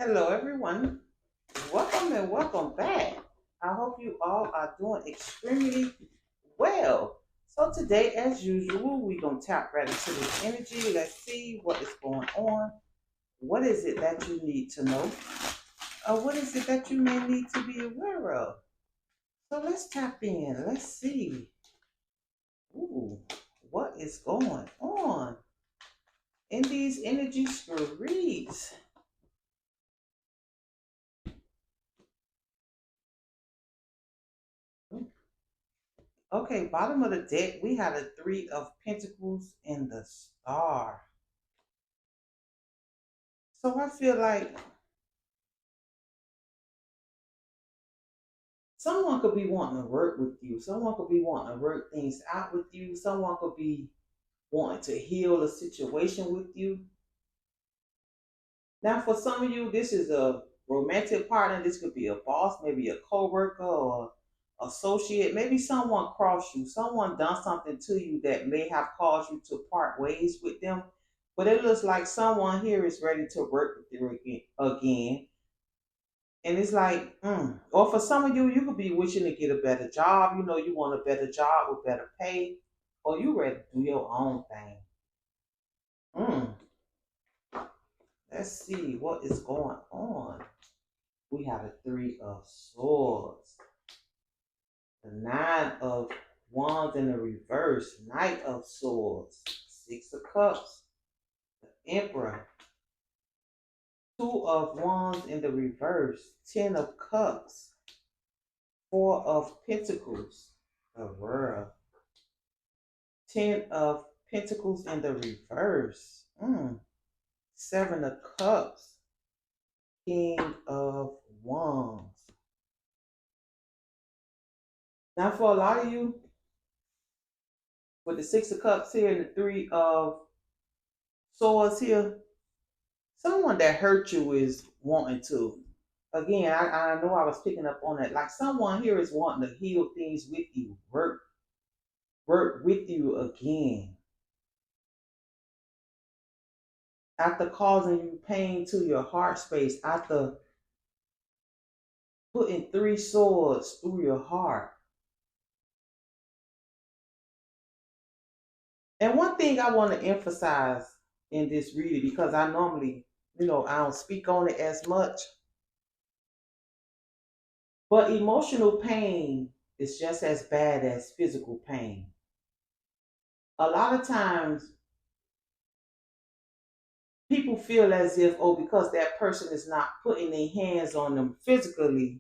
Hello, everyone. Welcome and welcome back. I hope you all are doing extremely well. So, today, as usual, we're going to tap right into this energy. Let's see what is going on. What is it that you need to know? Or what is it that you may need to be aware of? So, let's tap in. Let's see. Ooh, what is going on in these energy streets? Okay, bottom of the deck, we had a three of pentacles and the star. So I feel like someone could be wanting to work with you. Someone could be wanting to work things out with you. Someone could be wanting to heal a situation with you. Now, for some of you, this is a romantic partner. This could be a boss, maybe a coworker or associate. Maybe someone crossed you. Someone done something to you that may have caused you to part ways with them. But it looks like someone here is ready to work with you again. And it's like, or for some of you, you could be wishing to get a better job. You know, you want a better job with better pay, or you ready to do your own thing. Mm, let's see what is going on. We have a three of swords, the nine of wands in the reverse, knight of swords, six of cups, the emperor, two of wands in the reverse, ten of cups, four of pentacles, the world, ten of pentacles in the reverse, seven of cups, king of wands. Now, for a lot of you, with the six of cups here and the three of swords here, someone that hurt you is wanting to. Again, I know I was picking up on that. Like someone here is wanting to heal things with you, work with you again. After causing you pain to your heart space, after putting three swords through your heart. And one thing I want to emphasize in this reading, because I normally, I don't speak on it as much, but emotional pain is just as bad as physical pain. A lot of times people feel as if, oh, because that person is not putting their hands on them physically,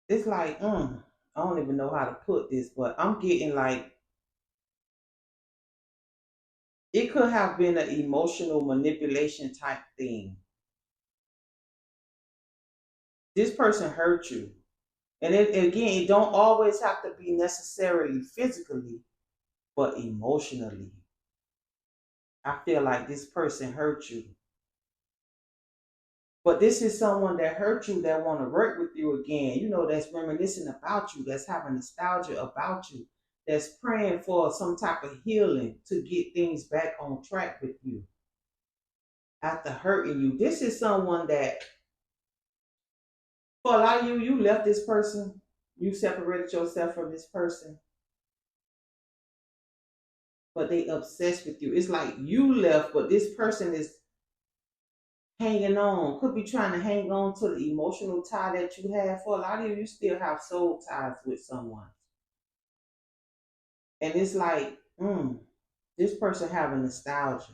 it's like, I don't even know how to put this, but I'm getting like, it could have been an emotional manipulation type thing. This person hurt you. And again, it don't always have to be necessarily physically, but emotionally. I feel like this person hurt you. But this is someone that hurt you that want to work with you again. You know, that's reminiscing about you, that's having nostalgia about you, that's praying for some type of healing to get things back on track with you after hurting you. This is someone that, for a lot of you, you left this person, you separated yourself from this person, but they obsessed with you. It's like you left, but this person is hanging on, could be trying to hang on to the emotional tie that you have. For a lot of you, you still have soul ties with someone. And it's like, this person having nostalgia.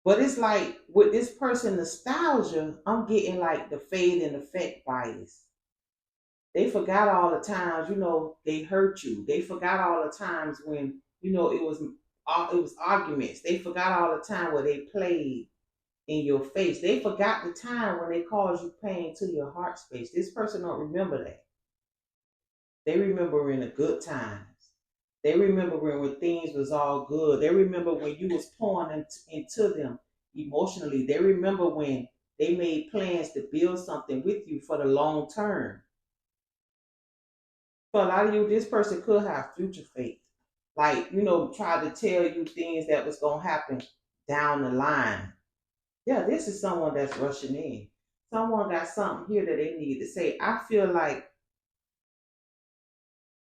But it's like with this person nostalgia, I'm getting like the fade and effect bias. They forgot all the times, they hurt you. They forgot all the times when, it was arguments. They forgot all the time where they played in your face. They forgot the time when they caused you pain to your heart space. This person don't remember that. They remember in the good times. They remember when things was all good. They remember when you was pouring into them emotionally. They remember when they made plans to build something with you for the long term. For a lot of you, this person could have future faith. like, try to tell you things that was gonna happen down the line. Yeah, this is someone that's rushing in. Someone got something here that they need to say. I feel like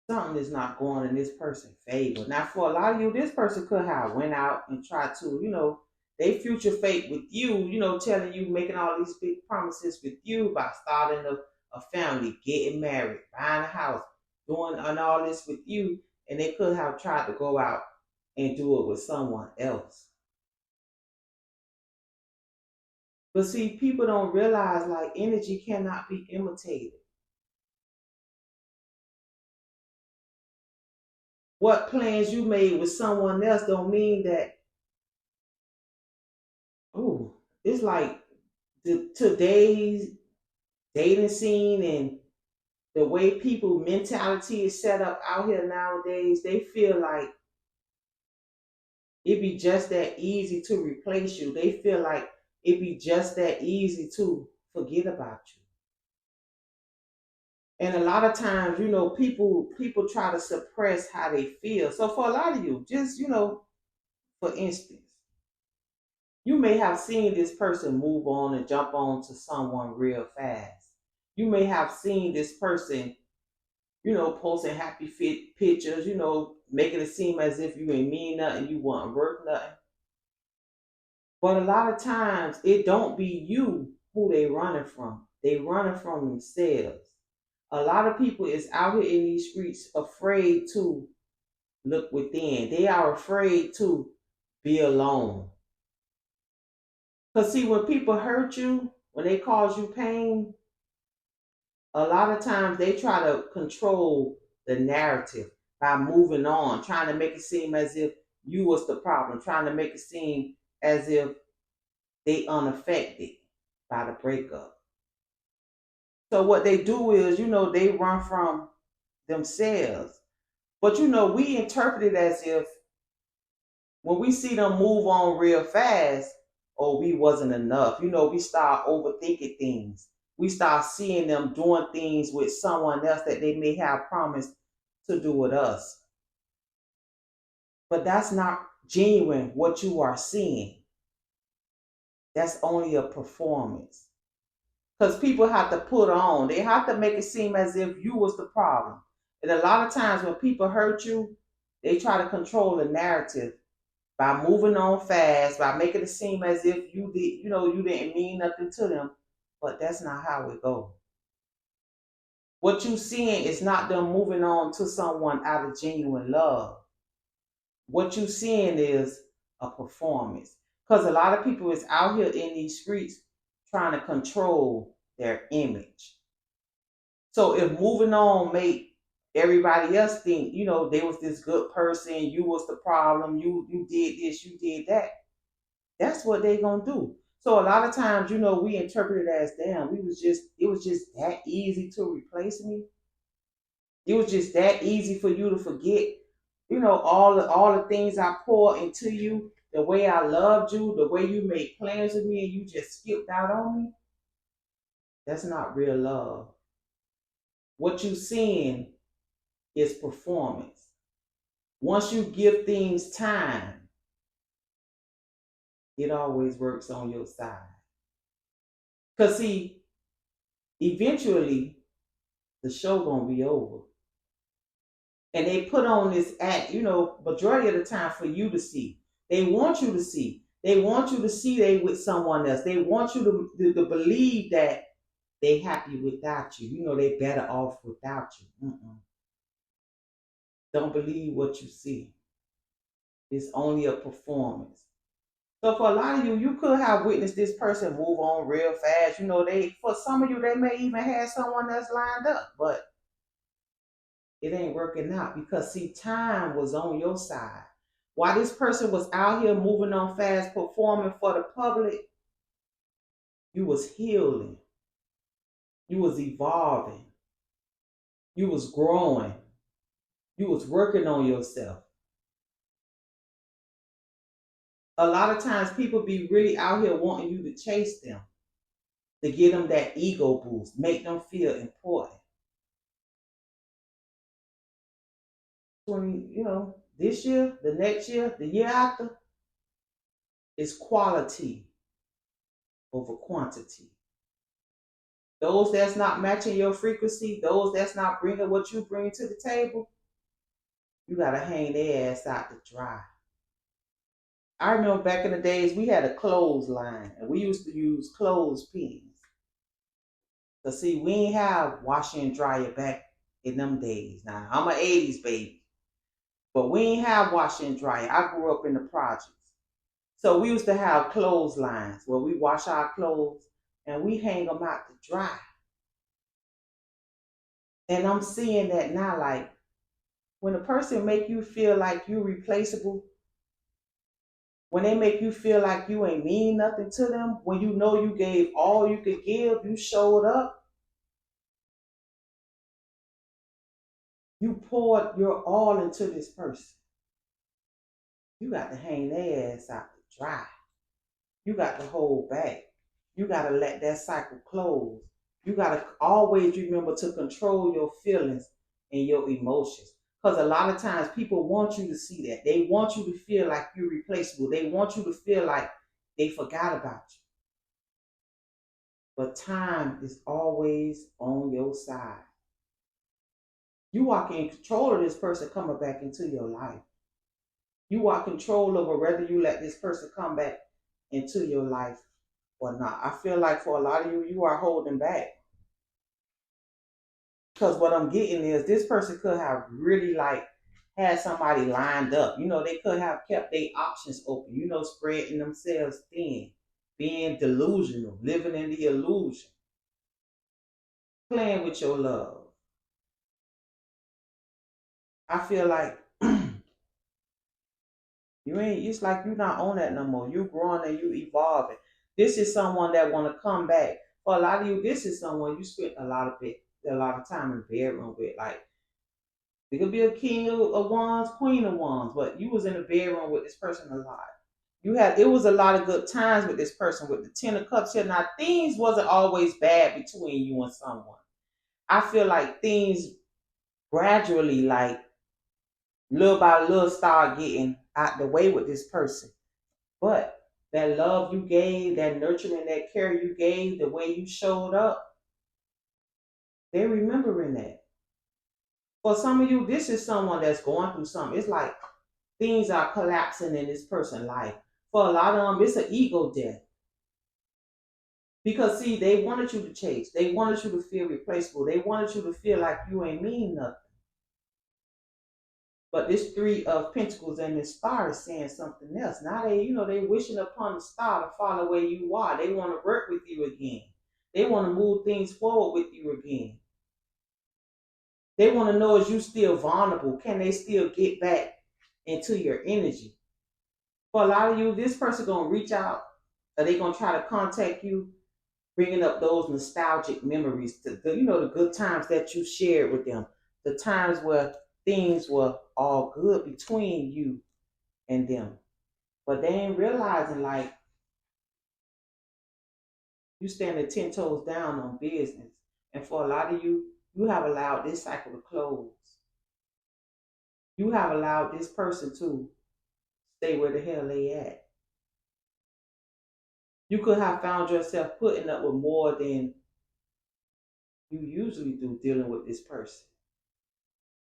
something is not going in this person's favor. Now, for a lot of you, this person could have went out and tried to, they future fate with you, telling you, making all these big promises with you by starting a family, getting married, buying a house, doing and all this with you, and they could have tried to go out and do it with someone else. But see, people don't realize like energy cannot be imitated. What plans you made with someone else don't mean that, oh, it's like today's dating scene and the way people mentality is set up out here nowadays, they feel like it be just that easy to replace you. They feel like it be just that easy to forget about you. And a lot of times, people try to suppress how they feel. So for a lot of you, just for instance, you may have seen this person move on and jump on to someone real fast. You may have seen this person, posting happy fit pictures, making it seem as if you ain't mean nothing, you wasn't worth nothing. But a lot of times it don't be you who they running from. They running from themselves. A lot of people is out here in these streets afraid to look within. They are afraid to be alone. Because see, when people hurt you, when they cause you pain, a lot of times they try to control the narrative by moving on, trying to make it seem as if you was the problem, trying to make it seem as if they unaffected by the breakup. So what they do is, they run from themselves. But we interpret it as if when we see them move on real fast, oh, we wasn't enough. We start overthinking things. We start seeing them doing things with someone else that they may have promised to do with us. But that's not genuine what you are seeing. That's only a performance. Because people have to put on, they have to make it seem as if you was the problem. And a lot of times when people hurt you, they try to control the narrative by moving on fast, by making it seem as if you didn't mean nothing to them. But that's not how it goes. What you seeing is not them moving on to someone out of genuine love. What you seeing is a performance. Because a lot of people is out here in these streets trying to control their image. So if moving on make everybody else think, they was this good person, you was the problem, you did this, you did that. That's what they gonna do. So a lot of times, we interpret it as, damn, it was just that easy to replace me. It was just that easy for you to forget, all the things I poured into you, the way I loved you, the way you made plans with me, and you just skipped out on me. That's not real love. What you seeing is performance. Once you give things time, it always works on your side. Cause see, eventually the show gonna be over. And they put on this act, majority of the time for you to see. They want you to see. They want you to see they with someone else. They want you to believe that they happy without you. They better off without you. Don't believe what you see. It's only a performance. So for a lot of you, you could have witnessed this person move on real fast. They for some of you, they may even have someone else lined up, but it ain't working out because see, time was on your side. While this person was out here moving on fast, performing for the public, you was healing, you was evolving, you was growing, you was working on yourself. A lot of times people be really out here wanting you to chase them, to give them that ego boost, make them feel important. When this year, the next year, the year after, is quality over quantity. Those that's not matching your frequency, those that's not bringing what you bring to the table, you gotta hang their ass out to dry. I remember back in the days we had a clothesline and we used to use clothespins. Cause see, we ain't have washer and dryer back in them days. Now I'm an '80s baby, but we ain't have washer and dryer. I grew up in the projects. So we used to have clotheslines where we wash our clothes and we hang them out to dry. And I'm seeing that now, like when a person make you feel like you replaceable, when they make you feel like you ain't mean nothing to them, when you know you gave all you could give, you showed up, you poured your all into this person. You got to hang their ass out to dry. You got to hold back. You got to let that cycle close. You got to always remember to control your feelings and your emotions. Because a lot of times people want you to see that. They want you to feel like you're replaceable. They want you to feel like they forgot about you. But time is always on your side. You are in control of this person coming back into your life. You are control over whether you let this person come back into your life or not. I feel like for a lot of you, you are holding back. Because what I'm getting is this person could have really like had somebody lined up. You know, they could have kept their options open, you know, spreading themselves thin, being delusional, living in the illusion, playing with your love. I feel like you ain't, it's like you're not on that no more. You growing and you evolving. This is someone that wanna come back. For a lot of you, this is someone you spent a lot of time in the bedroom with. Like it could be a king of wands, queen of wands, but you was in the bedroom with this person a lot. You had it was a lot of good times with this person with the Ten of Cups here. Now things wasn't always bad between you and someone. I feel like things gradually, like little by little, start getting out the way with this person. But that love you gave, that nurturing, that care you gave, the way you showed up, they're remembering that. For some of you, this is someone that's going through something. It's like things are collapsing in this person's life. For a lot of them, it's an ego death. Because see, they wanted you to chase. They wanted you to feel replaceable. They wanted you to feel like you ain't mean nothing. But this Three of Pentacles and this star is saying something else. Now they wishing upon the star to follow where you are. They want to work with you again. They want to move things forward with you again. They want to know, is you still vulnerable? Can they still get back into your energy? For a lot of you, this person gonna reach out, or they gonna try to contact you, bringing up those nostalgic memories, the good times that you shared with them, the times where things were all good between you and them. But they ain't realizing like you standing 10 toes down on business. And for a lot of you, you have allowed this cycle to close. You have allowed this person to stay where the hell they at. You could have found yourself putting up with more than you usually do dealing with this person.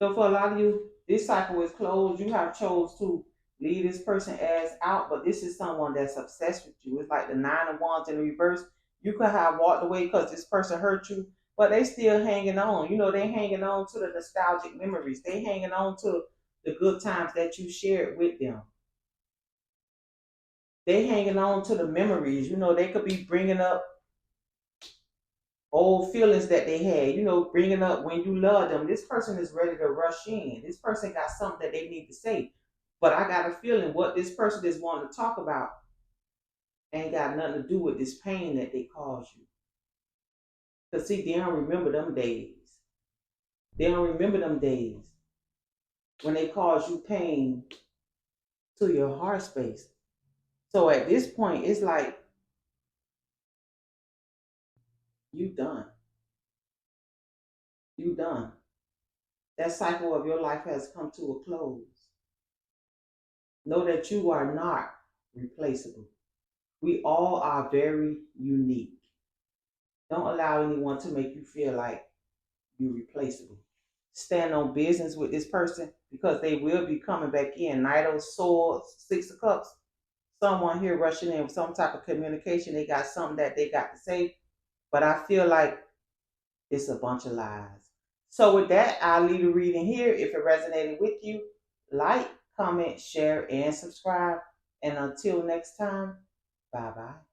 So for a lot of you, this cycle is closed. You have chose to leave this person ass out, but this is someone that's obsessed with you. It's like the Nine of Wands in reverse. You could have walked away because this person hurt you, but they still hanging on. You know, they hanging on to the nostalgic memories. They hanging on to the good times that you shared with them. They hanging on to the memories. You know, they could be bringing up old feelings that they had, bringing up when you love them. This person is ready to rush in. This person got something that they need to say. But I got a feeling what this person is wanting to talk about ain't got nothing to do with this pain that they caused you. Because, see, they don't remember them days. They don't remember them days when they caused you pain to your heart space. So at this point, it's like, you done. You done. That cycle of your life has come to a close. Know that you are not replaceable. We all are very unique. Don't allow anyone to make you feel like you're replaceable. Stand on business with this person because they will be coming back in. Knight of Swords, Six of Cups. Someone here rushing in with some type of communication. They got something that they got to say. But I feel like it's a bunch of lies. So with that, I'll leave the reading here. If it resonated with you, like, comment, share, and subscribe. And until next time, bye bye.